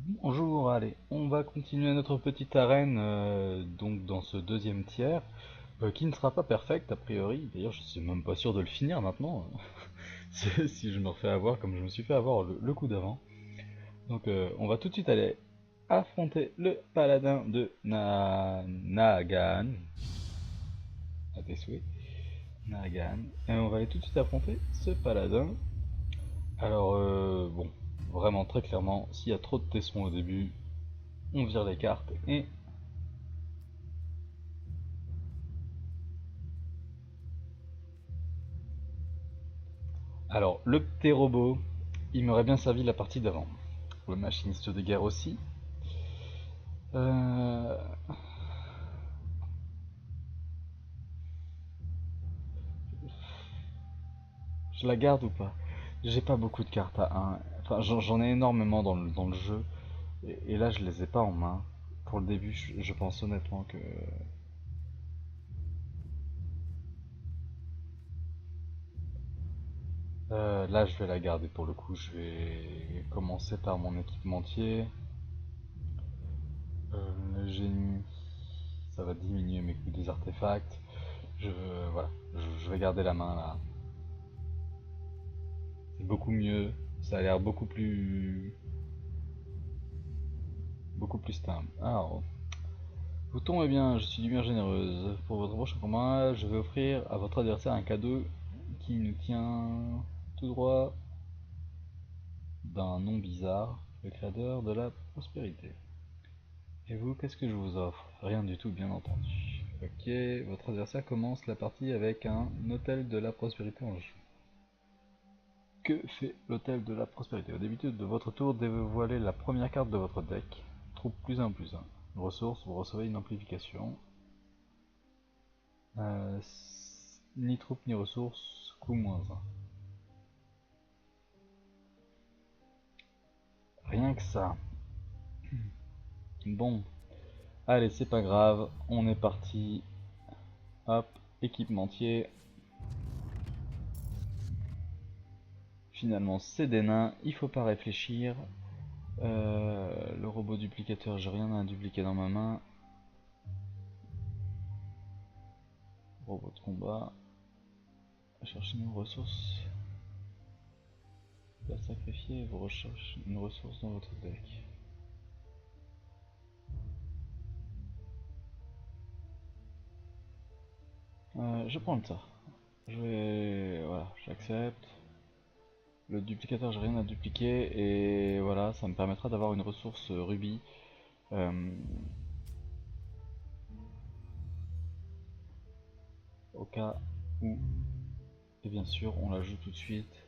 Bonjour, allez, on va continuer notre petite arène donc dans ce deuxième tiers qui ne sera pas perfect a priori. D'ailleurs, je suis même pas sûr de le finir maintenant si je me refais avoir comme je me suis fait avoir le coup d'avant. Donc, on va tout de suite aller affronter le paladin de Naagan. À tes souhaits, Naagan. Et on va aller tout de suite affronter ce paladin. Alors, bon, vraiment très clairement, s'il y a trop de tessons au début, on vire les cartes et alors, le petit robot, il m'aurait bien servi la partie d'avant. Le machiniste de guerre aussi. Euh, je la garde ou pas? J'ai pas beaucoup de cartes à 1. Enfin, j'en ai énormément dans le jeu. Et là, je les ai pas en main. Pour le début, je pense honnêtement que... là, je vais la garder pour le coup. Je vais commencer par mon équipementier. Le génie, ça va diminuer mes coûts des artefacts. Je, voilà, je vais garder la main là. C'est beaucoup mieux. Ça a l'air beaucoup plus stable. Alors, bouton, eh bien, je suis d'humeur généreuse. Pour votre prochain combat, je vais offrir à votre adversaire un cadeau qui nous tient tout droit d'un nom bizarre, le créateur de la prospérité. Et vous, qu'est-ce que je vous offre? Rien du tout, bien entendu. Ok, votre adversaire commence la partie avec un hôtel de la prospérité en jeu. Que fait l'hôtel de la prospérité? Au début de votre tour, dévoilez la première carte de votre deck. Troupe plus 1 plus 1. Ressources, vous recevez une amplification. Euh, ni troupe ni ressources, coût moins 1. Rien que ça. Bon, allez, c'est pas grave, on est parti. Hop, équipementier. Finalement, c'est des nains, il faut pas réfléchir. Le robot duplicateur, j'ai rien à dupliquer dans ma main. Robot de combat. Cherchez une ressource. La sacrifier, vous recherchez une ressource dans votre deck. Je prends le tas. Je vais... Voilà, j'accepte. Le duplicateur, j'ai rien à dupliquer et voilà, ça me permettra d'avoir une ressource rubis. Euh, Au cas où, et bien sûr, on la joue tout de suite.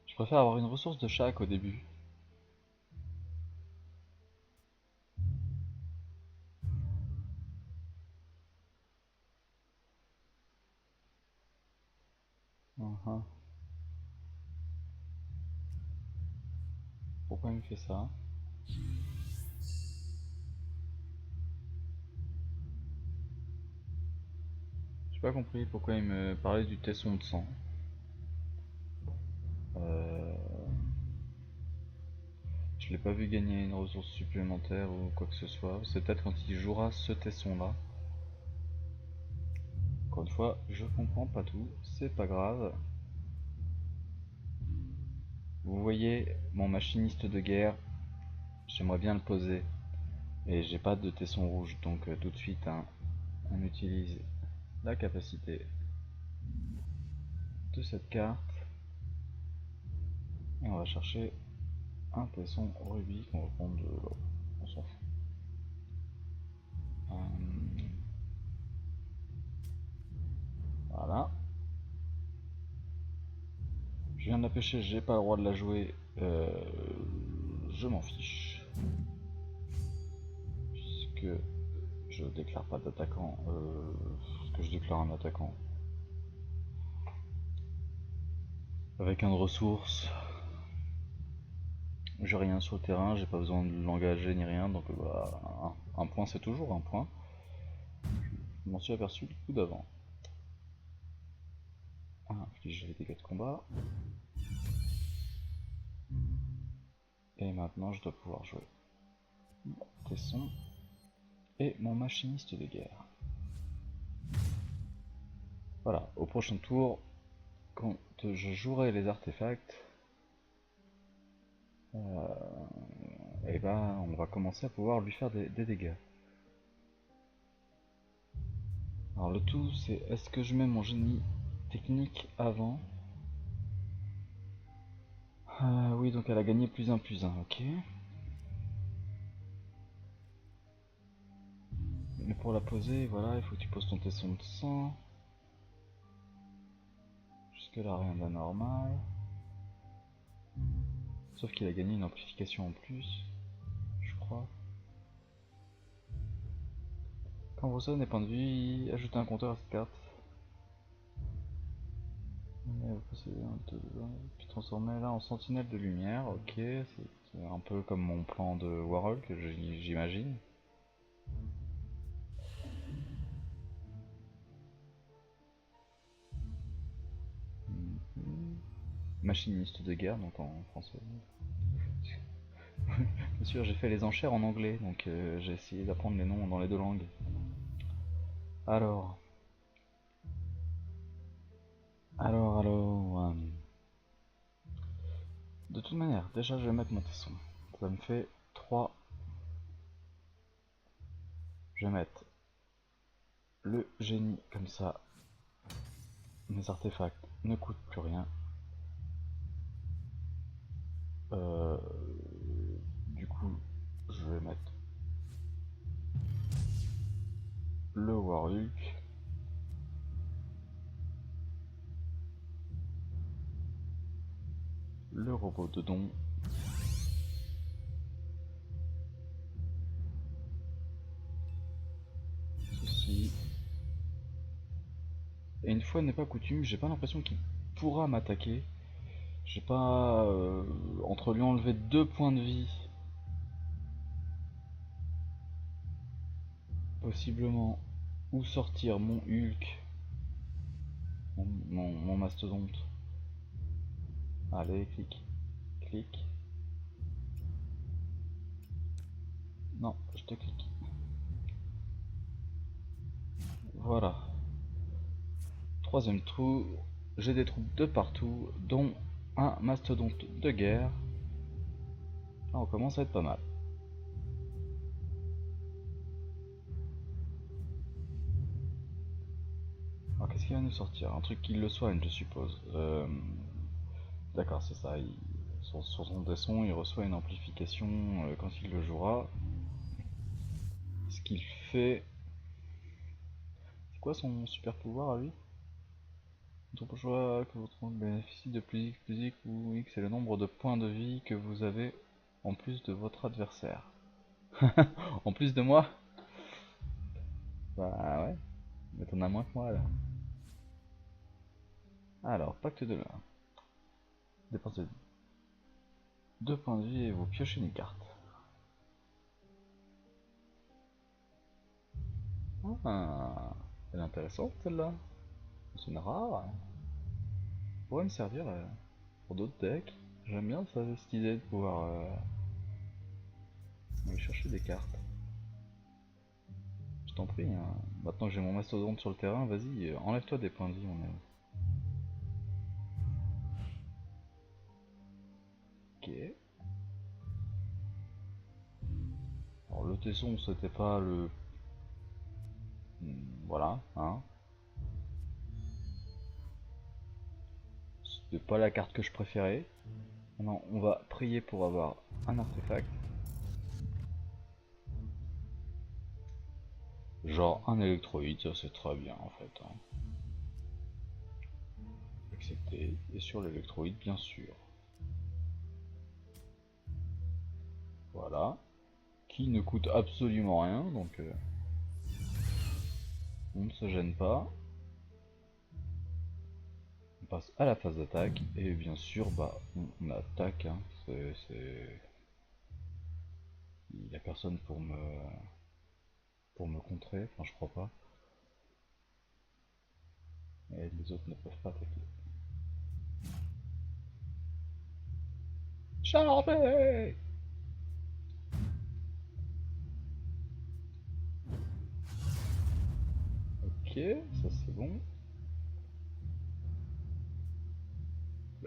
Je préfère avoir une ressource de chaque au début. Uh-huh. Pourquoi il me fait ça? J'ai pas compris pourquoi il me parlait du tesson de sang. Euh... Je l'ai pas vu gagner une ressource supplémentaire ou quoi que ce soit. C'est peut-être quand il jouera ce tesson là. Encore une fois, je comprends pas tout, c'est pas grave. Vous voyez mon machiniste de guerre, j'aimerais bien le poser. Et j'ai pas de tesson rouge, donc tout de suite hein, on utilise la capacité de cette carte. Et on va chercher un tesson rubis qu'on va prendre de l'eau. On s'en fout. Voilà. Je viens de la pêcher, j'ai pas le droit de la jouer. Je m'en fiche. Puisque je déclare pas d'attaquant. Est-ce que je déclare un attaquant? Avec un de ressources. J'ai rien sur le terrain, j'ai pas besoin de l'engager ni rien, donc un point c'est toujours un point. Je m'en suis aperçu le coup d'avant. inflige les dégâts de combat. Et maintenant je dois pouvoir jouer mon tesson et mon machiniste de guerre. Voilà, au prochain tour, quand je jouerai les artefacts, et ben on va commencer à pouvoir lui faire des dégâts. Alors le tout c'est, est-ce que je mets mon génie technique avant? Oui, donc elle a gagné +1 +1, ok. Mais pour la poser, voilà, il faut que tu poses ton tesson de sang. Jusque là rien d'anormal. Sauf qu'il a gagné une amplification en plus, je crois. Quand vous recevez des points de vie, ajoutez un compteur à cette carte. Vous possédez puis transformer là en sentinelle de lumière, ok, c'est un peu comme mon plan de Warhol que j'imagine. Machiniste de guerre, donc en français. Bien sûr, j'ai fait les enchères en anglais, donc j'ai essayé d'apprendre les noms dans les deux langues. Alors. De toute manière, déjà je vais mettre mon tesson. Ça me fait 3. Je vais mettre le génie comme ça. Mes artefacts ne coûtent plus rien. Euh, du coup, je vais mettre le Warhulk. Le robot de don. Ceci. Et une fois n'est pas coutume, j'ai pas l'impression qu'il pourra m'attaquer. J'ai pas... entre lui enlever 2 points de vie, possiblement, ou sortir mon Hulk, mon mastodonte. Allez, clic, clic. Non, je te clique. Voilà. Troisième tour, j'ai des troupes de partout, dont un mastodonte de guerre. Là, on commence à être pas mal. Alors, qu'est-ce qu'il va nous sortir? Un truc qui le soigne, je suppose. D'accord, c'est ça. Sur son tesson, il reçoit une amplification quand il le jouera. Ce qu'il fait... C'est quoi son super pouvoir à lui? Ton choix que votre monde bénéficie de plus X ou X est le nombre de points de vie que vous avez en plus de votre adversaire. En plus de moi? Bah ouais, mais t'en as moins que moi là. Alors, pacte de l'un. Dépensez 2 points de vie et vous piochez une carte. Ah, elle est intéressante celle-là. C'est une rare. Pourrait me servir pour d'autres decks. J'aime bien ça, cette idée de pouvoir aller chercher des cartes. Je t'en prie, hein. Maintenant que j'ai mon mastodonte sur le terrain, vas-y, enlève-toi des points de vie, mon ami. Ok. Alors le tesson, c'était pas le... Voilà, hein. C'était pas la carte que je préférais. Maintenant, on va prier pour avoir un artefact. Genre un électroïde, ça c'est très bien en fait. Hein. Accepter. Et sur l'électroïde, bien sûr. Voilà. Qui ne coûte absolument rien, donc on ne se gêne pas. On passe à la phase d'attaque et bien sûr bah on attaque. Hein. Il n'y a personne pour me contrer, enfin je crois pas. Et les autres ne peuvent pas attaquer. Chargez! Ok, ça c'est bon.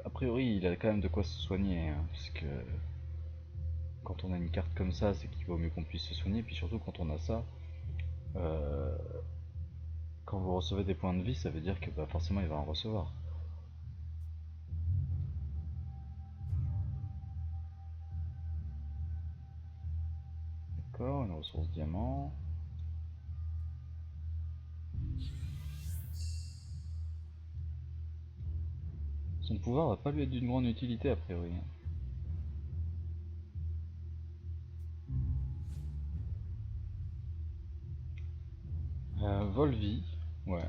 A priori, il a quand même de quoi se soigner, hein, parce que quand on a une carte comme ça, c'est qu'il vaut mieux qu'on puisse se soigner, puis surtout quand on a ça, euh, quand vous recevez des points de vie, ça veut dire que bah, forcément il va en recevoir. D'accord, une ressource diamant. Son pouvoir va pas lui être d'une grande utilité a priori. Volvi, ouais.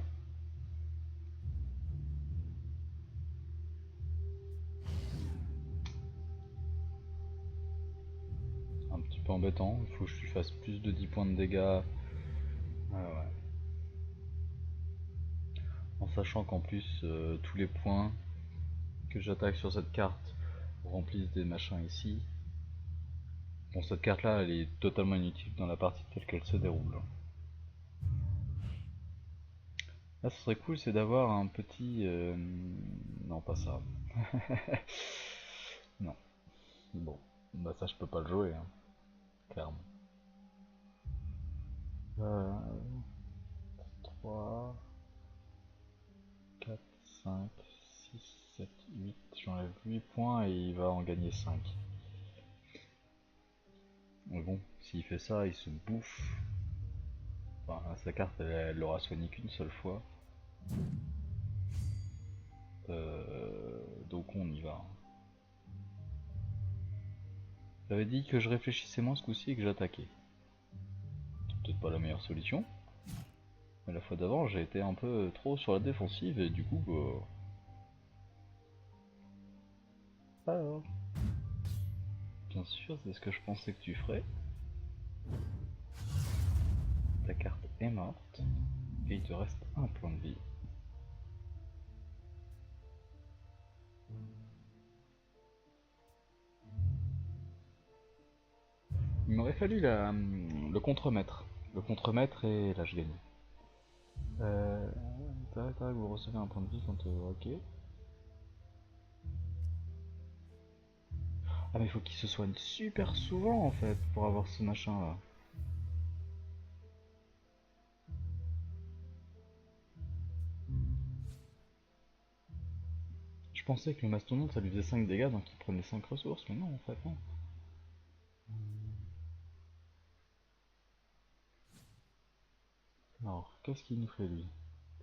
Un petit peu embêtant, il faut que je lui fasse plus de 10 points de dégâts. Ouais. En sachant qu'en plus, tous les points que j'attaque sur cette carte remplissent des machins ici. Bon, cette carte là, elle est totalement inutile dans la partie telle qu'elle se déroule. Là, ce serait cool, c'est d'avoir un petit... Non, pas ça. Non. Bon. Bah ça, je peux pas le jouer, hein. Clairement. 3, 4, 5, 6, 7, 8. J'enlève 8 points et il va en gagner 5. Mais bon, s'il fait ça, il se bouffe. Enfin, sa carte, elle l'aura soigné qu'une seule fois. Donc on y va. J'avais dit que je réfléchissais moins ce coup-ci et que j'attaquais. C'est peut-être pas la meilleure solution. Mais la fois d'avant, j'ai été un peu trop sur la défensive et du coup, alors, bien sûr, c'est ce que je pensais que tu ferais. Ta carte est morte et il te reste un point de vie. Il m'aurait fallu le contremaître. Le contremaître et là je gagne. Vous recevez un point de vie quand... ok. Ah mais il faut qu'il se soigne super souvent en fait pour avoir ce machin là. Je pensais que le mastodonte ça lui faisait 5 dégâts donc il prenait 5 ressources, mais non en fait non. Alors, qu'est-ce qu'il nous fait lui?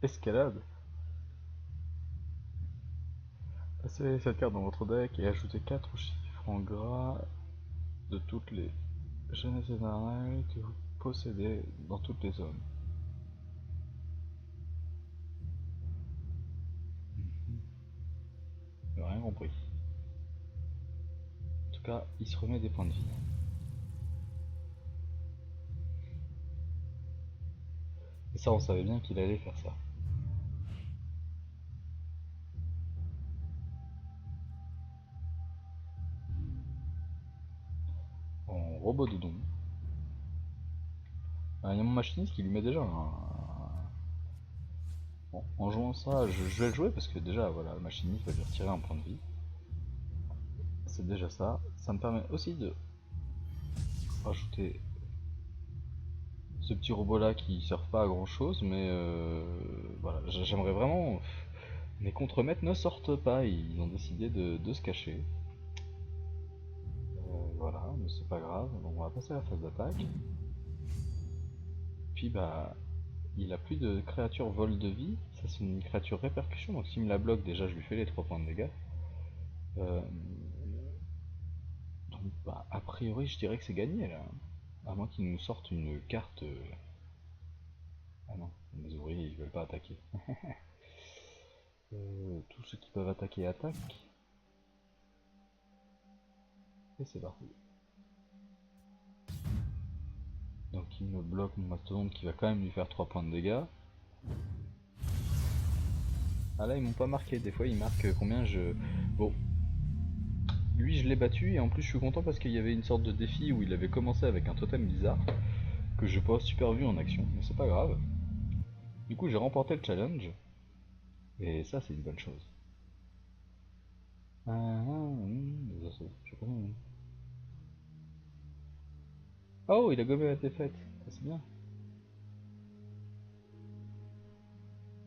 Escalade. Passez cette carte dans votre deck et ajoutez 4 chiffres en gras de toutes les jeunesses éternelles que vous possédez dans toutes les zones. J'ai rien compris. En tout cas, il se remet des points de vie. Et ça, on savait bien qu'il allait faire ça. En robot de don. Il y a mon machiniste qui lui met déjà un... Bon, en jouant ça, je vais le jouer parce que déjà, voilà, le machiniste va lui retirer un point de vie. C'est déjà ça. Ça me permet aussi de rajouter ce petit robot là qui sert pas à grand chose, mais voilà, j'aimerais vraiment. Mes contremaîtres ne sortent pas, ils ont décidé de se cacher. Voilà, mais c'est pas grave, donc on va passer à la phase d'attaque. Puis bah, il a plus de créature vol de vie, ça c'est une créature répercussion, donc s'il me la bloque, déjà je lui fais les 3 points de dégâts. Euh, donc bah, a priori je dirais que c'est gagné là. À moins qu'il nous sorte une carte. Ah non, les ouvriers ils veulent pas attaquer. Tous ceux qui peuvent attaquer attaquent. Et c'est parti. Donc il me bloque mon mastodonte qui va quand même lui faire 3 points de dégâts. Ah là ils m'ont pas marqué, des fois ils marquent combien je... Bon. Lui, je l'ai battu et en plus, je suis content parce qu'il y avait une sorte de défi où il avait commencé avec un totem bizarre que j'ai pas super vu en action, mais c'est pas grave. Du coup, j'ai remporté le challenge et ça, c'est une bonne chose. Des assauts, je sais pas. Oh, il a gommé la défaite. Ça, c'est bien.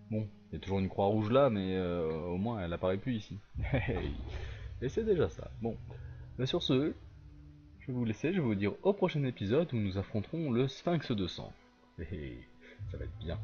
Bon, il y a toujours une croix rouge là, mais au moins elle apparaît plus ici. Et c'est déjà ça. Bon, bah sur ce, je vais vous laisser, je vais vous dire au prochain épisode où nous affronterons le Sphinx de sang. Ça va être bien.